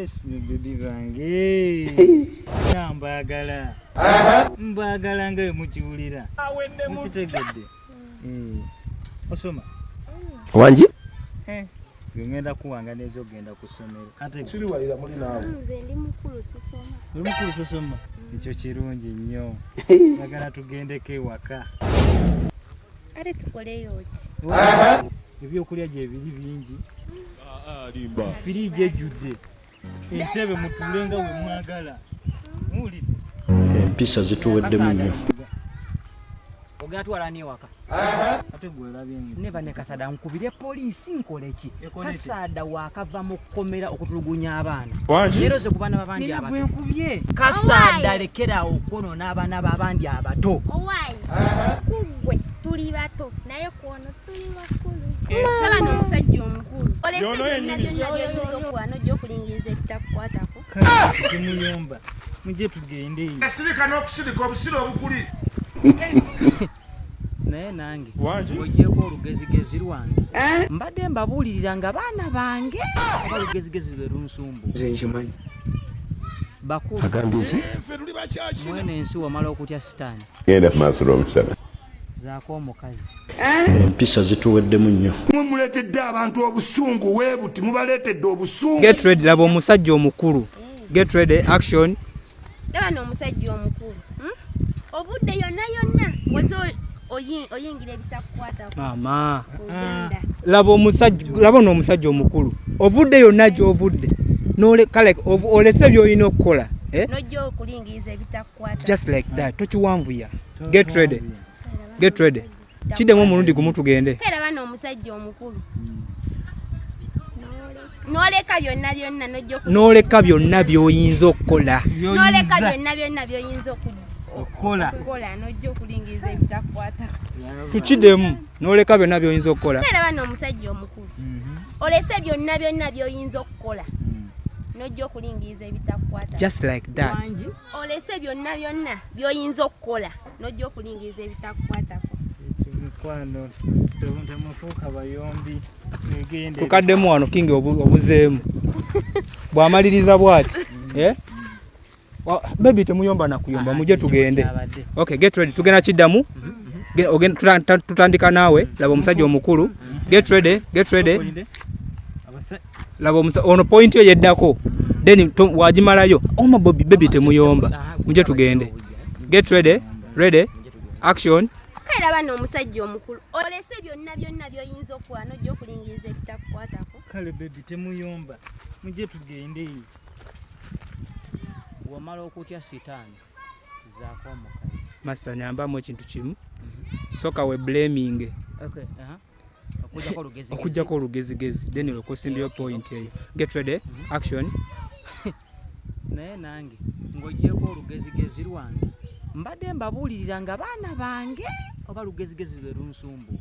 Yes, baby bange. Mbagala. Mbagala nga mukiwulira. Mukitegedde. Osoma. Wanji? Ngenda kuwanga nezo genda kusomero. Ate siri walira muli naawe. Nze ndi mukulu sisoma. Ndi mukulu tosoma. Ekyo kirungi nnyo. Nagala tugendeko ewaka. Ate tukoleyo ki? Ebyokulya gye biri bingi. Limba. Firiji ejjudde. Entebe mutulenga we mwagala. Muwulidde. Empisa zituweddemu nnyo. Ogatwala ni waka. Ate gwe labye neba ne kasada nkubire poliisi nkole ki? Kasada wakava mu kkomera okutulugunya abaana. Lero ze kubana babandi abato. Nina nkubye. Kasada lekera okono n'abaana babandi abato. Owai. Kugwe tuli bato naye kuono tuli bakulu. Kala no musajja omukulu. Olese nabyo kwano jjo kulingiriza ebitakwatako. Kimuyomba. Muje tugende. Kasirika n'okusirika obusiro obukuli. Naye nange ogyeko olugezigezi lwange mbadde mbabuulirira nga baana bange oba olugezigezi lwe lunsumbu nze nkimanyi bakulu mwene ensi wamala okutya sitaani genda maaso lw'omusana zaako omukazi empisa zituweddemu nnyo muleetedde abantu obusungu weebuti mubaleetedde obusungu. Get ready, laba omusajja omukulu. Get ready, action. Laba n'omusajja omukulu. Obudde yonna wazo oyingira ebitakwatako. Mama. Laba n'omusajja omukulu. Ovudde yonna gy'ovudde. Olese by'olina okukola. Nojja okulingiriza ebitakwatako. Just like that. Tokiwanvuya. Get ready. Get ready. Kiddemu omulundi gumu tugende. Laba n'omusajja omukulu. Noleka byonna nojja n'oleka byonna by'oyinza okukola. Noleka byonna by'oyinza okukola nojja okulingiriza ebitakwatako. Tukiddemu n'oleka byonna by'oyinza okukola. Laba n'omusajja omukulu. Olese byonna by'oyinza okukola. Nojja okulingiriza ebitakwatako. Just like that. Olese byonna by'oyinza okukola. Nojja okulingiriza ebitakwatako. Kwano temufuuka bayombi. Tukaddemu wano kingi obuzeemu. Bw'amaliriza bw'ati. Baby temuyomba nakuyomba muje tugende. Okay, get ready. Tugenda kiddamu. Tutandika naawe. Laba omusajja omukulu. Get ready. Laba ono point yo yeddako. Then wagimalayo. Oma baby temuyomba. Muje tugende. Get ready. Ready. Action. Laba n'omusajja omukulu. Olese byonna by'oyinza okukola nojja okulingiriza ebitakwatako. Kale baby temuyomba. Muje tugende. Wamala okutya sitaani zaako omukazi. Master nyambamu ekintu kimu. Soka we blaming. Okay, okujjako olugezigezi. Then olwokosimbayo point eyo. Get ready. Action. Naye nange ng'ogyeko olugezigezi lwange mbadde mbabuulirira nga baana bange oba lugezigezi lwe lunsumbu